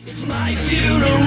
It's my funeral,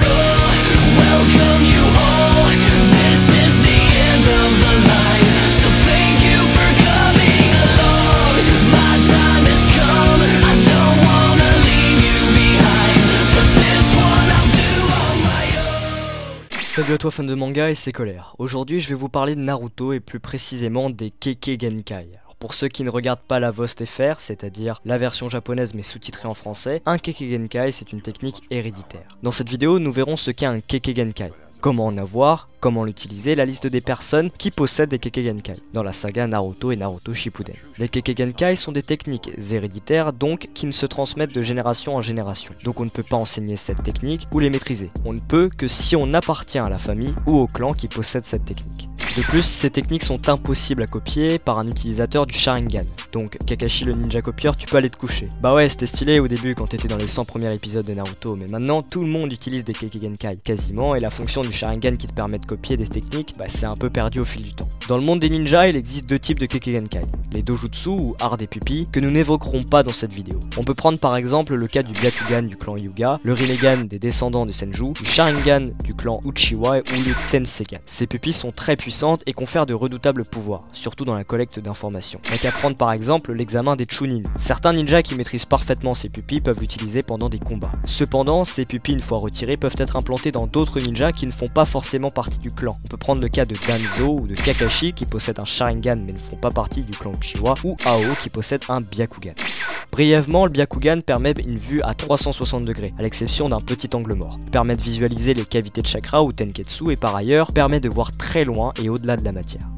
welcome you all, this is the end of the line, so thank you for coming along, my time has come, I don't wanna leave you behind, but this one I'll do on my own. Salut à toi fan de manga et c'est Colère. Aujourd'hui je vais vous parler de Naruto et plus précisément des Kekkei Genkai. Pour ceux qui ne regardent pas la VOST FR, c'est-à-dire la version japonaise mais sous-titrée en français, un Kekkei Genkai c'est une technique héréditaire. Dans cette vidéo, nous verrons ce qu'est un Kekkei Genkai, comment en avoir, comment l'utiliser, la liste des personnes qui possèdent des Kekkei Genkai dans la saga Naruto et Naruto Shippuden. Les Kekkei Genkai sont des techniques héréditaires donc qui ne se transmettent de génération en génération. Donc on ne peut pas enseigner cette technique ou les maîtriser. On ne peut que si on appartient à la famille ou au clan qui possède cette technique. De plus, ces techniques sont impossibles à copier par un utilisateur du Sharingan. Donc Kakashi le ninja copieur, tu peux aller te coucher. Bah ouais, c'était stylé au début quand t'étais dans les 100 premiers épisodes de Naruto, mais maintenant tout le monde utilise des Kekkei Genkai, quasiment, et la fonction du Sharingan qui te permet de copier des techniques, bah c'est un peu perdu au fil du temps. Dans le monde des ninjas, il existe deux types de Kekkei Genkai. Les Dojutsu ou art des pupilles, que nous n'évoquerons pas dans cette vidéo. On peut prendre par exemple le cas du Byakugan du clan Hyuga, le Rinnegan des descendants de Senju, du Sharingan du clan Uchiwa ou le Tensegan. Ces pupilles sont très puissantes et confèrent de redoutables pouvoirs, surtout dans la collecte d'informations. On n'a qu'à prendre par exemple l'examen des Chunin. Certains ninjas qui maîtrisent parfaitement ces pupilles peuvent l'utiliser pendant des combats. Cependant, ces pupilles une fois retirées peuvent être implantées dans d'autres ninjas qui ne font pas forcément partie du clan. On peut prendre le cas de Danzo ou de Kakashi qui possèdent un Sharingan mais ne font pas partie du clan Uchiwa, ou Ao qui possède un Byakugan. Brièvement, le Byakugan permet une vue à 360 degrés, à l'exception d'un petit angle mort. Il permet de visualiser les cavités de chakra ou Tenketsu et par ailleurs permet de voir très loin et au-delà de la matière.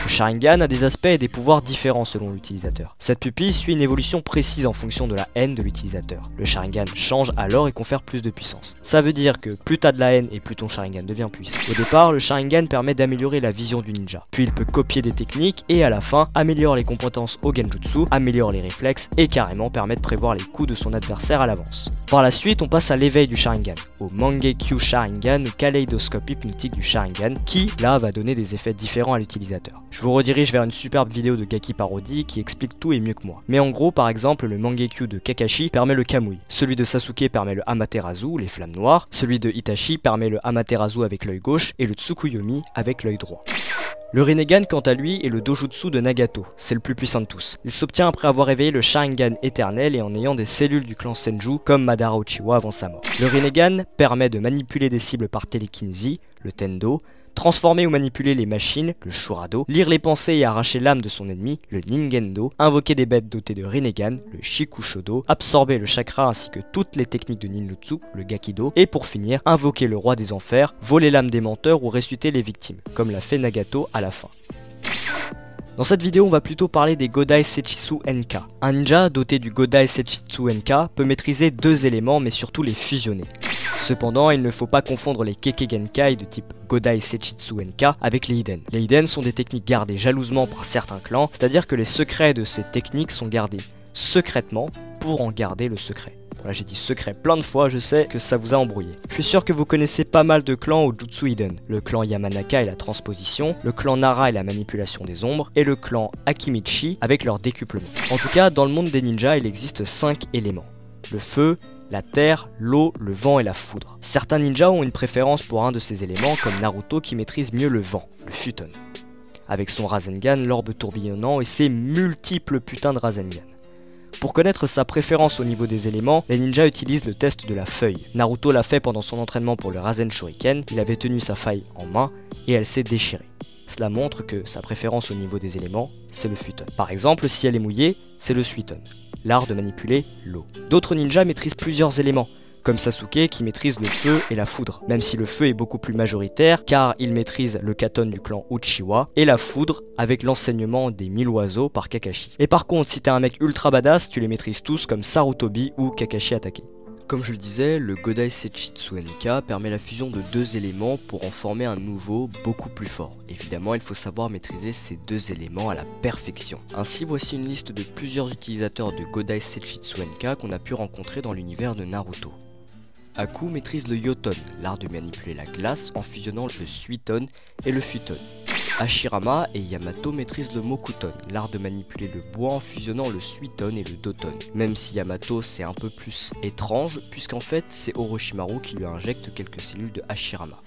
Le Sharingan a des aspects et des pouvoirs différents selon l'utilisateur. Cette pupille suit une évolution précise en fonction de la haine de l'utilisateur. Le Sharingan change alors et confère plus de puissance. Ça veut dire que plus t'as de la haine et plus ton Sharingan devient puissant. Au départ, le Sharingan permet d'améliorer la vision du ninja. Puis il peut copier des techniques et à la fin, améliore les compétences au Genjutsu, améliore les réflexes et carrément permet de prévoir les coups de son adversaire à l'avance. Par la suite, on passe à l'éveil du Sharingan, au Mangekyo Sharingan ou kaléidoscope hypnotique du Sharingan qui, là, va donner des effets différents à l'utilisateur. Je vous redirige vers une superbe vidéo de Gaki Parody qui explique tout et mieux que moi. Mais en gros, par exemple, le Mangekyo de Kakashi permet le Kamui, celui de Sasuke permet le Amaterasu, les flammes noires, celui de Itachi permet le Amaterasu avec l'œil gauche et le Tsukuyomi avec l'œil droit. Le Rinnegan quant à lui est le Dojutsu de Nagato, c'est le plus puissant de tous. Il s'obtient après avoir réveillé le Sharingan éternel et en ayant des cellules du clan Senju comme Madara Uchiwa avant sa mort. Le Rinnegan permet de manipuler des cibles par télékinésie, le Tendo, transformer ou manipuler les machines, le Shurado, lire les pensées et arracher l'âme de son ennemi, le Ningendo, invoquer des bêtes dotées de Rinnegan, le Shikushodo, absorber le chakra ainsi que toutes les techniques de Ninjutsu, le Gakido, et pour finir, invoquer le roi des enfers, voler l'âme des menteurs ou ressusciter les victimes, comme l'a fait Nagato à la fin. Dans cette vidéo, on va plutôt parler des Godai Sechitsu Enka. Un ninja doté du Godai Sechitsu Enka peut maîtriser deux éléments mais surtout les fusionner. Cependant, il ne faut pas confondre les Kekkei Genkai de type Godai Sechitsu Enka avec les Hiden. Les Hiden sont des techniques gardées jalousement par certains clans, c'est-à-dire que les secrets de ces techniques sont gardés secrètement pour en garder le secret. Voilà, j'ai dit secret plein de fois, je sais que ça vous a embrouillé. Je suis sûr que vous connaissez pas mal de clans au Jutsu Hiden. Le clan Yamanaka et la transposition, le clan Nara et la manipulation des ombres, et le clan Akimichi avec leur décuplement. En tout cas, dans le monde des ninjas, il existe 5 éléments. Le feu, la terre, l'eau, le vent et la foudre. Certains ninjas ont une préférence pour un de ces éléments, comme Naruto qui maîtrise mieux le vent, le Futon. Avec son Rasengan, l'orbe tourbillonnant et ses multiples putains de Rasengan. Pour connaître sa préférence au niveau des éléments, les ninjas utilisent le test de la feuille. Naruto l'a fait pendant son entraînement pour le Rasen Shuriken, il avait tenu sa faille en main et elle s'est déchirée. Cela montre que sa préférence au niveau des éléments, c'est le Futon. Par exemple, si elle est mouillée, c'est le Suiton, l'art de manipuler l'eau. D'autres ninjas maîtrisent plusieurs éléments, comme Sasuke qui maîtrise le feu et la foudre, même si le feu est beaucoup plus majoritaire car il maîtrise le Katon du clan Uchiwa et la foudre avec l'enseignement des 1000 oiseaux par Kakashi. Et par contre, si t'es un mec ultra badass, tu les maîtrises tous comme Sarutobi ou Kakashi Atake. Comme je le disais, le Godai Sechitsu Enka permet la fusion de deux éléments pour en former un nouveau beaucoup plus fort. Évidemment, il faut savoir maîtriser ces deux éléments à la perfection. Ainsi, voici une liste de plusieurs utilisateurs de Godai Sechitsu Enka qu'on a pu rencontrer dans l'univers de Naruto. Aku maîtrise le Yoton, l'art de manipuler la glace en fusionnant le Suiton et le Futon. Hashirama et Yamato maîtrisent le Mokuton, l'art de manipuler le bois en fusionnant le Suiton et le Doton. Même si Yamato c'est un peu plus étrange, puisqu'en fait c'est Orochimaru qui lui injecte quelques cellules de Hashirama.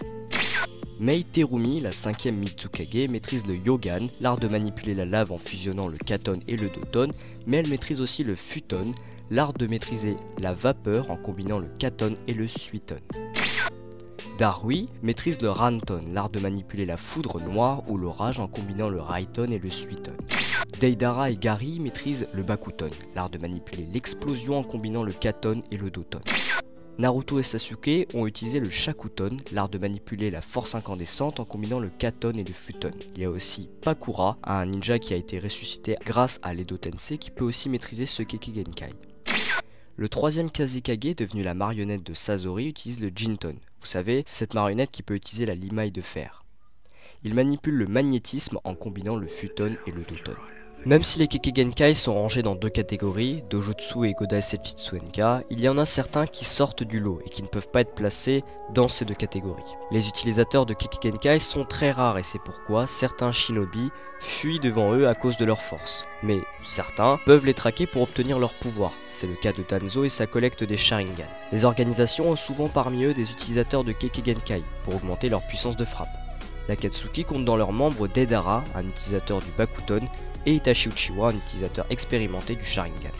Mei Terumi, la 5ème Mizukage, maîtrise le Yogan, l'art de manipuler la lave en fusionnant le Katon et le Doton, mais elle maîtrise aussi le Futon, l'art de maîtriser la vapeur en combinant le Katon et le Suiton. Darui maîtrise le Ranton, l'art de manipuler la foudre noire ou l'orage en combinant le Raiton et le Suiton. Deidara et Gari maîtrisent le Bakuton, l'art de manipuler l'explosion en combinant le Katon et le Doton. Naruto et Sasuke ont utilisé le Shakuton, l'art de manipuler la force incandescente en combinant le Katon et le Futon. Il y a aussi Pakura, un ninja qui a été ressuscité grâce à l'Edo Tensei qui peut aussi maîtriser ce Kekkei Genkai. Le 3ème Kazekage, devenu la marionnette de Sasori, utilise le Jinton. Vous savez, cette marionnette qui peut utiliser la limaille de fer. Il manipule le magnétisme en combinant le Futon et le Doton. Même si les Kekkei Genkai sont rangés dans deux catégories, Dojutsu et Godai Senjutsu Enka, il y en a certains qui sortent du lot et qui ne peuvent pas être placés dans ces deux catégories. Les utilisateurs de Kekkei Genkai sont très rares et c'est pourquoi certains shinobi fuient devant eux à cause de leur force. Mais certains peuvent les traquer pour obtenir leur pouvoir. C'est le cas de Danzo et sa collecte des Sharingan. Les organisations ont souvent parmi eux des utilisateurs de Kekkei Genkai pour augmenter leur puissance de frappe. L'Akatsuki compte dans leurs membres Deidara, un utilisateur du Bakuton, et Itachi Uchiwa, un utilisateur expérimenté du Sharingan.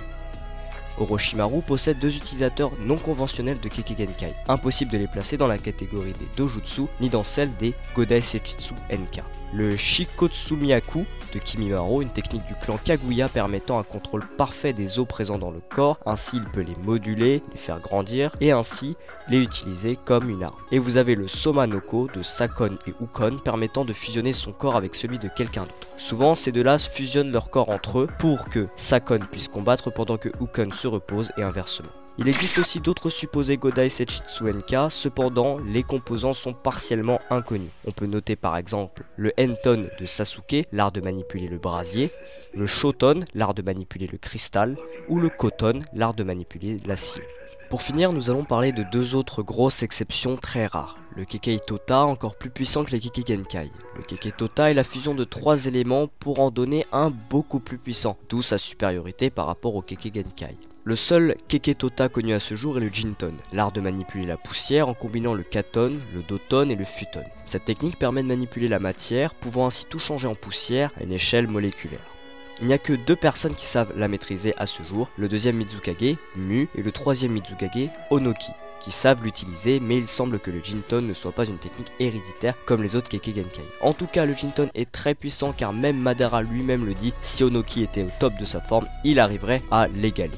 Orochimaru possède deux utilisateurs non conventionnels de Kekkei Genkai. Impossible de les placer dans la catégorie des Dojutsu ni dans celle des Godai Senjutsu Enka. Le Shikotsumiyaku de Kimimaro, une technique du clan Kaguya permettant un contrôle parfait des os présents dans le corps, ainsi il peut les moduler, les faire grandir et ainsi les utiliser comme une arme. Et vous avez le Somanoko de Sakon et Ukon permettant de fusionner son corps avec celui de quelqu'un d'autre. Souvent ces deux-là fusionnent leur corps entre eux pour que Sakon puisse combattre pendant que Ukon se repose et inversement. Il existe aussi d'autres supposés Godai Senjutsu Enka, cependant les composants sont partiellement inconnus. On peut noter par exemple le Enton de Sasuke, l'art de manipuler le brasier, le Shoton, l'art de manipuler le cristal, ou le Koton, l'art de manipuler l'acier. Pour finir, nous allons parler de deux autres grosses exceptions très rares. Le Kekkei Tota, encore plus puissant que les Kekkei Genkai. Le Kekkei Tota est la fusion de 3 éléments pour en donner un beaucoup plus puissant, d'où sa supériorité par rapport au Kekkei Genkai. Le seul Kekkei Tota connu à ce jour est le Jinton, l'art de manipuler la poussière en combinant le Katon, le Doton et le Futon. Cette technique permet de manipuler la matière, pouvant ainsi tout changer en poussière à une échelle moléculaire. Il n'y a que 2 personnes qui savent la maîtriser à ce jour, le 2e Mizukage, Mu, et le 3e Mizukage, Onoki, qui savent l'utiliser, mais il semble que le Jinton ne soit pas une technique héréditaire comme les autres Kekkei Genkai. En tout cas, le Jinton est très puissant car même Madara lui-même le dit, si Onoki était au top de sa forme, il arriverait à l'égaler.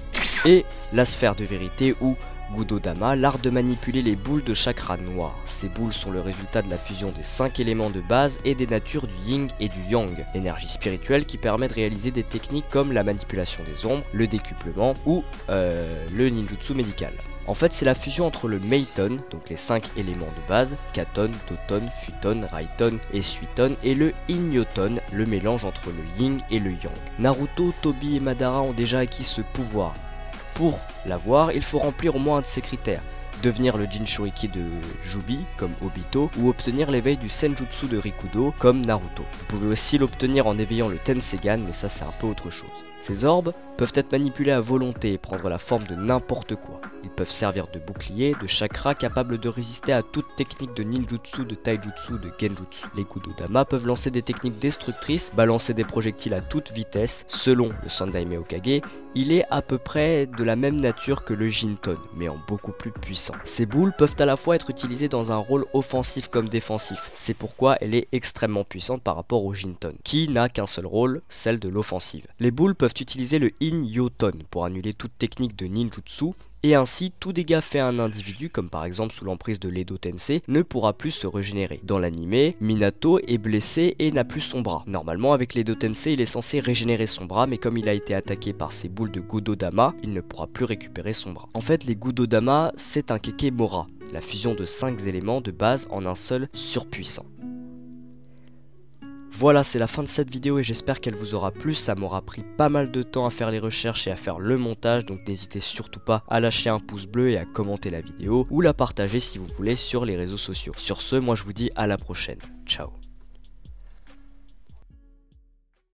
Et la sphère de vérité ou Gudodama, l'art de manipuler les boules de chakra noir. Ces boules sont le résultat de la fusion des 5 éléments de base et des natures du yin et du yang, l'énergie spirituelle qui permet de réaliser des techniques comme la manipulation des ombres, le décuplement ou le ninjutsu médical. En fait, c'est la fusion entre le Meiton, donc les 5 éléments de base, Katon, Doton, Futon, Raiton et Suiton, et le Inyoton, le mélange entre le yin et le yang. Naruto, Tobi et Madara ont déjà acquis ce pouvoir. Pour l'avoir, il faut remplir au moins un de ces critères. Devenir le Jinchuriki de Jubi, comme Obito, ou obtenir l'éveil du Senjutsu de Rikudo, comme Naruto. Vous pouvez aussi l'obtenir en éveillant le Tensegan, mais ça c'est un peu autre chose. Ces orbes peuvent être manipulés à volonté et prendre la forme de n'importe quoi. Ils peuvent servir de bouclier, de chakra capable de résister à toute technique de ninjutsu, de taijutsu, de genjutsu. Les Gudodama peuvent lancer des techniques destructrices, balancer des projectiles à toute vitesse. Selon le Sandaime Hokage, il est à peu près de la même nature que le Jinton, mais en beaucoup plus puissant. Ces boules peuvent à la fois être utilisées dans un rôle offensif comme défensif. C'est pourquoi elle est extrêmement puissante par rapport au Jinton, qui n'a qu'un seul rôle, celle de l'offensive. Les boules peuvent utiliser le In-Yoton pour annuler toute technique de ninjutsu, et ainsi tout dégât fait à un individu, comme par exemple sous l'emprise de l'Edo Tensei, ne pourra plus se régénérer. Dans l'anime, Minato est blessé et n'a plus son bras. Normalement avec l'Edo Tensei il est censé régénérer son bras, mais comme il a été attaqué par ces boules de Gudodama, il ne pourra plus récupérer son bras. En fait les Gudodama c'est un Kekkei Mora, la fusion de 5 éléments de base en un seul surpuissant. Voilà, c'est la fin de cette vidéo et j'espère qu'elle vous aura plu. Ça m'aura pris pas mal de temps à faire les recherches et à faire le montage, donc n'hésitez surtout pas à lâcher un pouce bleu et à commenter la vidéo ou la partager si vous voulez sur les réseaux sociaux. Sur ce, moi je vous dis à la prochaine. Ciao.